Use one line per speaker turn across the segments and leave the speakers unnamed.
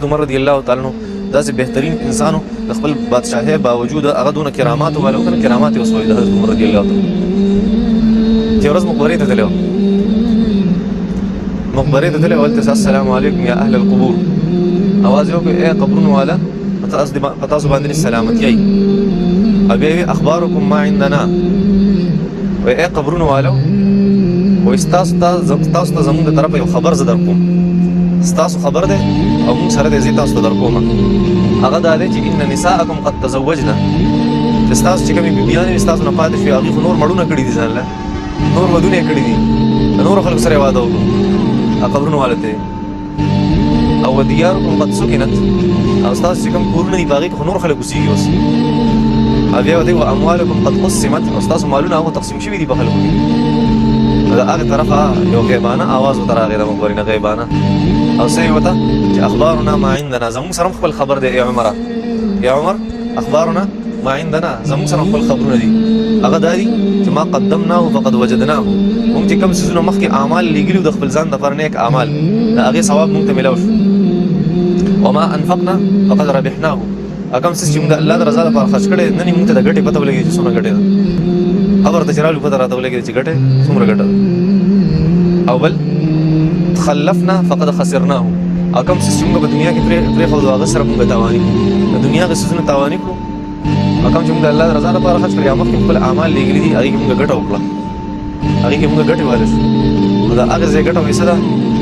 عمر رضی الله تعالی عنہ داسې بهترین انسانو د خپل بادشاهۍ باوجود هغه دونه کرامات والو کنه کرامات یې وسوي د حضرت عمر رضی الله تعالی چې ورځ مقبرې ته تللی و مقبرې ته تللی و هلته السلام علیکم یا اهل القبور اواز یې وکړ ای قبرونو والا په تاسو باندې سلامتیایي او بیا یې اخبارکم ما عندنا وایي ای قبرونو والو وایي ستاسو ته زموږ د طرفه یو خبر زه در کوم ستاسو خبر دی او موږ سره دی زه تاسو ته در کوم هغه دا دی چې ان نساءکم قد تزوجنا چې ستاسو چې کومې بیبیانې وي ستاسو نه پاتې شوي هغوی خو نور مړونه کړي دي ځان له نور ودونه یې کړي دي د نورو خلکو سره یې واده وکړو قبرونو والا ته او ودیارکم قد سکنت او ستاسو چې کوم کورونه دي په هغې کې خو نور خلک اوسېږي اوس او بیا ودی واموالکم قد قسمت او ستاسو مالونه هغو تقسیم شوي دي په خلکو کې د هغې طرفه یو غیبانه آواز ورته راغی د مقبرې نه غیبانه او څه یې ورته چې اخبارنا ما عندنا زموږ سره هم خپل خبر دی ای عمره یا عمر اخبارنا ما عندنا زموږ سره خپل خبرونه دي هغه دا دي چې ما قدمناه فقد وجدناه موږ چې کوم څیزونه مخکې اعمال لیږلي د خپل ځان دپاره نیک اعمال د هغې ثواب موږ ته میلاو شو وما انفقنا فقد ربحناه کوم څه چې موږ د الله د رضا لپاره خرڅ کړی نن یې موږ ته د ګټې پته ولګېږي چې څومره ګټې ده خبر ته چې رالو پته راته ولګېده چې ګټې څومره ګټه ده او بل تخلفنا فقد خسرناه او کوم څه چې موږ په دنیا کې پرېښودو هغه سره موږ تاواني کړو د دنیا هغه څیزونه تاواني کړو او کوم چې موږ د الله د رضا لپاره خرڅ کړي یا مخکې خپل اعمال لیږلي دي هغې کې موږ ګټه وکړه هغې کې موږ ګټې واله شو نو د هغه ځای ګټه وایي څه ده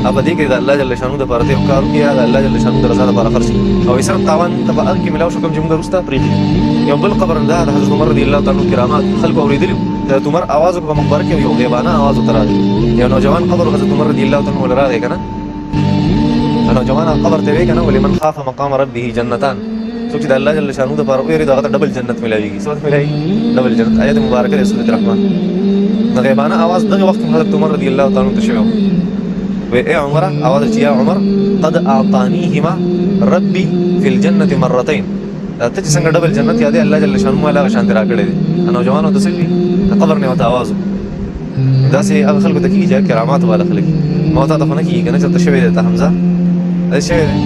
او په دې کې د الله جل شانو دپاره ته یو کار وکړي یا د الله جل شانو د رضا لپاره خرڅ کړي او صرف تاوان ته په هغه کې میلاو شو کوم چې موږ وروسته پرېږدي یو بل قبر دا د حضرت عمر رضی الله تعالی عنه کرامات خلکو اورېدلي وو د حضرت عمر آواز وکړه په مقبره کې یو غیبانه آواز ورته راغی یو نوجوان قبر حضرت عمر رضی الله تعالی عنه له راغی که نه نوجوان قبر ته وایي که نه ولمن خاف مقام ربه جنتان څوک چې د الله جل شانو دپاره ویرېدو هغه ته ډبل جنت میلاویږي څه ورته میلاوي ډبل جنت آیت مبارکه دی سورة الرحمن د غیبانه آواز دغه وخت حضرت عمر رضی الله تعالی عنه ته شوی وی ای عمره آواز چې یا عمر قد اعطانیهما ربي فی الجنة مرتين ته چې څنګه ډبل جنت یادې الله جل شانو مالا هغه شانتې راکړی دی نوجوانو ته څه وي د قبر نه ورته آواز داسې هغه خلکو ته کېږي چې کرامات والا خلک ما تا ته خو نه کېږي که نه چېرته شوی دی ته حمزه داسې شوی دی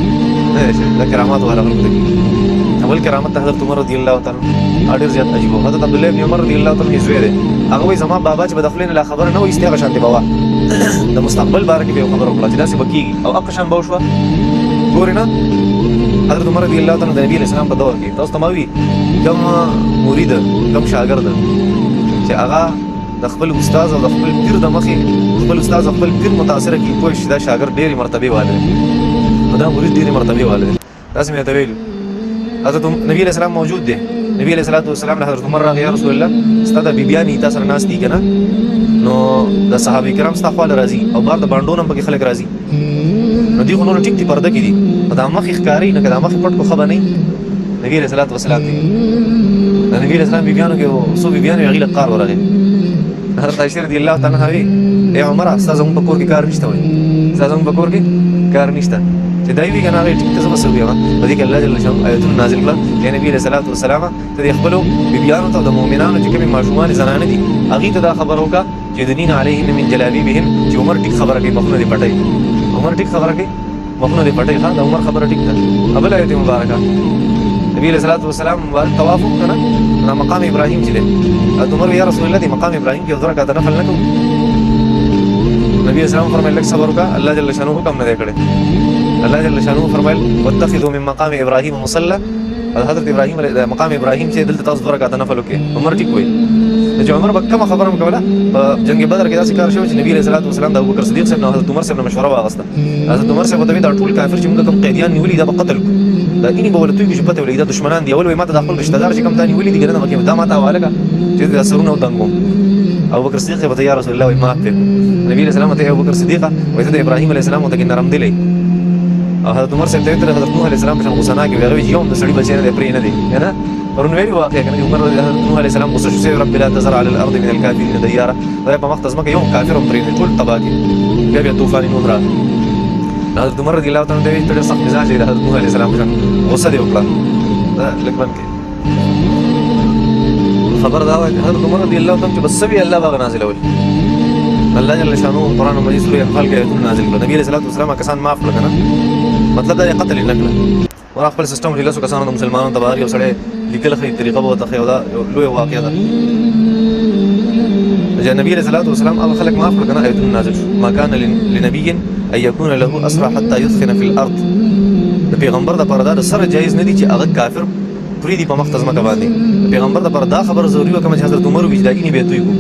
نه دی شوی د کرامات والا خلکو ته کېږي اول کرامت ته حضرت عمر رضی الله تعالی عنه ډېر زیات عجیب و حضرت عبدالله بن عمر رضی الله تعالی عنه زوی دی هغه وایي زما بابا چې به د خولې نه لا خبره نه وایستې هغه شانتې به وه د مستقبل باره کې به یو خبره وکړه چې داسې به کېږي او هغه شان به وشوه ګورې نه حضرت عمر رضی الله تعالی عنه د نبي علیه السلام په دور کې تاسو ته ما وي کوم مرید کوم شاګرد چې هغه د خپل استاد او د خپل پیر د مخې خپل استاد او خپل پیر متاثره کړي پوه شي دا شاګرد ډېرې مرتبې والی دی او دا مرید ډېرې مرتبې والی دی داسې مې ورته ویلي حضرت نبی علیه السلام موجود دی نبی علیه الصلاة والسلام له حضرت عمر راغی یا رسول الله ستا د بیبیانې تا سره ناست دي که نه نو د صحابه کرام ستا خواله راځي او بار د بانډو نه هم پکې خلک راځي نو دوی خو نور ټیک دي پرده کې دي نو دا مخې ښکاري نه که دا مخې پټ کو ښه به نه وي نبي علیه الصلاة والسلام دی د نبي علیه السلام بیبیانو کې څو بیبیانې هغې له قار ورغې حضرت عایشې رضي الله تعالی عنها وایي ای عمره ستا زموږ په کور کې کار نشته وایي ستا زموږ په کور کې کار نشته چې دا وي که نه هغې ټیک ته زه به څه ووایم په دې کې الله جل شانو آیتونه نازل کړل ای نبي علیه الصلاة والسلام ته د خپلو بیبیانو ته او د مؤمنانو چې کومې ماشومانې زنانه دي هغې ته دا خبره وکړه چې یدنین علیهن من جلابیبهن چې عمر ټیک خبره کوي مخونه دې پټوي عمر ټیک خبره کوي مخونه دې پټوي ښه د عمر خبره ټیک ده بل آیت مبارکه نبی علیه الصلاة والسلام طواف وکړه نه مقام ابراهیم چې دی حضرت عمر یا رسول الله دې مقام ابراهیم کې یو 2 رکعته نفل نه کوو نبی علیه السلام فرمایل لږ صبر وکړه الله جل شانو حکم نه دی کړی الله جل شانو فرمایل واتخذوا من مقام ابراهیم مصلى حضرت ابراهیم مقام ابراهیم چې دلته تاسو 2 رکعته نفل وکړئ عمر ټیک وایي چې عمر به کومه خبره هم کوله په جنګ بدر کې داسې کار شوی چې نبي علیه الصلاة والسلام د ابوبکر صدیق صاحب نه حضرت عمر صاحب نه مشوره واخیسته حضرت عمر صاحب ورته وایي دا ټول کافر چې موږ کوم قیدیان نیولي دا به قتل کړو دا اینې به ورته توی چې پته ولګي دا دښمنان دي اول وایي ما ته دا خپل رشته دار چې کوم تا نیولي دي که نه دا ما ته حواله کړه چې دا سرونه ودنګوم ابوبکر صدیق صاحب ورته یا رسول الله وایي معاف پرېږدو نبي علیه السلام ورته ابوبکر صدیقه وایي ته د ابراهیم علیه السلام ورته کې نرم دلی او حضرت عمر صاحب ته ویل حضرت نوح علیه السلام په شان غوسه ناک وي هغه وایي چې یو هم د سړي بچی نه دی پرې نه دی که نه پرون ویلي واقع که نه عمر حضرت نوح علیه السلام غوسه شو رب لا تذر على الارض من الکافرین دیاره خدای په مخ ته ځمکه یو کافر هم پرېږدي ټول تباه کړي بیا بیا طوفان نوح راغی حضرت عمر رضی الله تعالی عنه ته وایي ته ډېر سخت مزاج دی د حضرت نوح علیه السلام په شان غوسه دې وکړه دا لږ بند کړي خبر دا وایي چې حضرت عمر رضی الله تعالی عنه چې بس څه وي الله به هغه نازلول الله جل شانو قرآن مجید سورة انفال کې آیتونه نازل کړل نبی علیه الصلاة والسلام کسان معاف کړل که نه مطلب دا قتل نه کړه ور خپل سیستم لري لاسو کسانو د مسلمانانو تبار یو سړی لیکل خې طریقه به ته دا لوی واقعه ده چې نبی رسول الله والسلام هغه خلک معاف کړ کنه ایتون نازل ما كان لنبي ان يكون له اسرى حتى يثخن في الارض د پیغمبر د پردا د سره جایز نه دي چې هغه کافر پری دی په مختز مکه باندې پیغمبر د پردا خبر ضروري وکړه چې حضرت عمر وجداګي نه بیتوي کو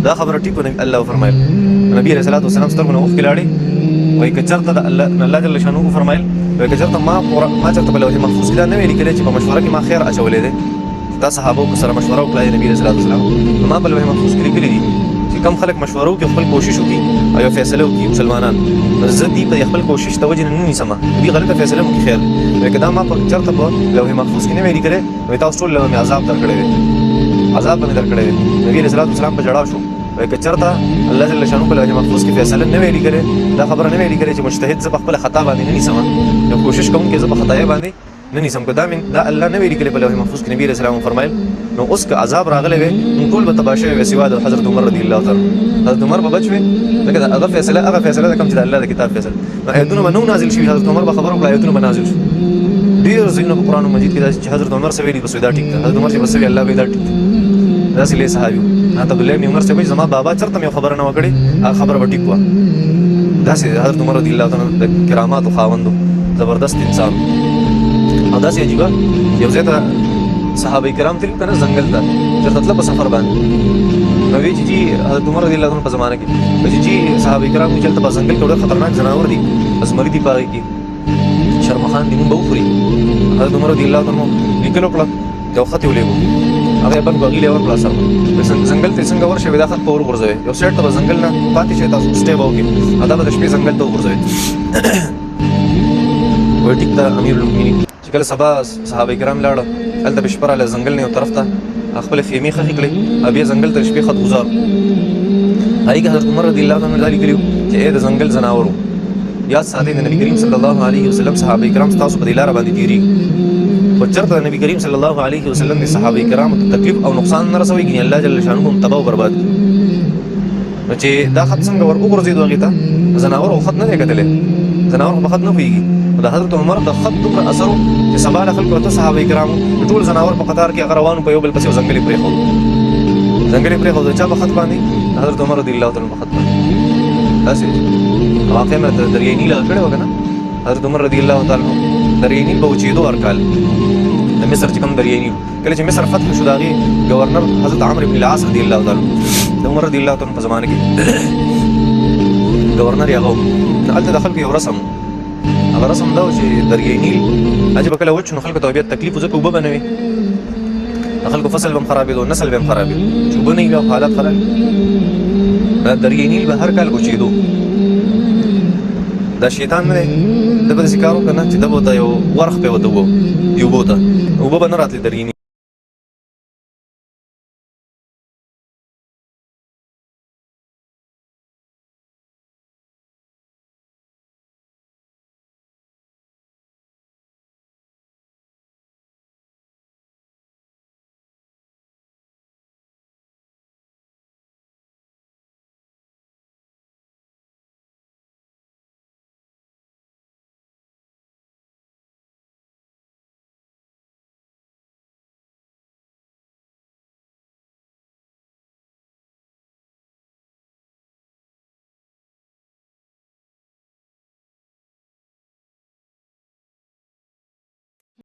دا خبره ټیکو نه الله فرمایل نبی رسول الله والسلام سترګو نه وښ کلاړي وای کچرته الله جل شانو فرمایل وای کچرته ما چرته په لوح محفوظ کې دا نه ویل کېږي چې په مشوره کې ما خیر اچولې ده دا صحابه سره مشوره وکړه نبی رسول الله والسلام ما په لوح محفوظ کې لیکلي دي چې کم خلک مشوره وکړي خپل کوشش وکړي او یو فیصله وکړي مسلمانان زدي په خپل کوشش ته وجه نه سم دي غلطه فیصله وکړي خیر وای کدا ما په چرته په لوح محفوظ کې نه ویل کېږي وای تاسو ټول له عذاب درکړې عذاب باندې درکړې نبی رسول الله والسلام په جړاو شو وای کچرته الله جل شانو په لوح محفوظ کې فیصله نه ویل کېږي دا خبره نه ویل کېږي چې مجتهد ز خپل خطا باندې نه سم یو کوشش کوم کې ز په خطا باندې نه نسم کدا من دا الله نه ویل کېږي په لوح محفوظ کې نبی رسول الله فرمایل نو اوس که عذاب راغلی وي نو ټول به تباشه وي سوا د حضرت عمر رضی الله تعالی حضرت عمر به بچوي لکه هغه فیصله د کوم چې د الله د کتاب فیصله نو ایتونه به نو نازل شي حضرت عمر به خبرو کړه ایتونه به نازل شي ډیر ځینو په قران مجید کې چې حضرت عمر سره ویلي بس دا ټیک حضرت عمر چې بس الله به دا ټیک دا سلی صحابي حضرت عبد الله بن عمر سره زما بابا چرته مې خبره نه وکړي هغه خبره به ټیک و دا سي حضرت عمر رضی الله تعالی د کرامات او خاوندو زبردست انسان او دا سي عجیبه یو ځای ته صحابه کرام تل کنه ځنګل ته چې تطلب په سفر باندې نو وی چې حضرت عمر رضی الله عنه په زمانه کې چې صحابه کرام چې تل په ځنګل کې ډېر خطرناک جناور دي ازمری دي پاره کې شرمخان دي مونږ وخوري حضرت عمر رضی الله عنه لیکلو کړه یو خط ولېګو هغه بل بغیله اور پلاسر ځنګل ته څنګه ورشه ودا خط پور ورځوي یو سیټ ته ځنګل نه پاتې شي تاسو سټیپ وکړي ادا به شپې ځنګل ته ورځوي وای ټیک ته امیر المؤمنین چې کله سبا صحابه کرام لاړ هلته بشپره له ځنګل نه یو طرف ته خپل خیمه خخې کړې بیا ځنګل ته شپې خط گزار هغه حضرت عمر رضی الله عنه ذالک کړو چې د ځنګل زناورو یا ساده نبی کریم صلی الله علیه وسلم صحابه کرام تاسو په دلاره باندې تیری او چرته نبی کریم صلی الله علیه وسلم د صحابه کرام ته تکلیف او نقصان نه رسوي ګنې الله جل شانه هم تباہ او برباد نو چې دا خط څنګه ورغورځي دوه غیته زناور او خط نه کېدل زناور په خط نه ویږي د حضرت عمر د خط دومره اثر چې سبا له خلکو ته صحابه کرام ټول زناور په قطار کې روانو په یو بل پسې ځنګل پرې خو چا په خط باندې حضرت عمر رضی الله تعالی عنہ په خط باندې تاسو واقع مې د دریای نیل کړه وکنه حضرت عمر رضی الله تعالی عنہ دریای نیل په وچېدو ورکال د مصر چې کوم دریای نیل کله چې مصر فتح شو داغي گورنر حضرت عمرو بن العاص رضی الله تعالی عنہ عمر رضی الله تعالی عنہ په زمانه کې گورنر یغو دلته دخل کې یو رسم هغه رسم دا چې دریای نیل عجب کله وچ نو خلکو ته بیا تکلیف وزکه وب بنوي خلکو فصل بم خرابېدو نسل بم خرابېدو چې وبني بیا حالات خراب دریای نیل به هر کال وچېدو دا شیطان نه د په ذکرو کنه چې د بوته یو ورخ په ودو یو بوته وب نه راتلی دریای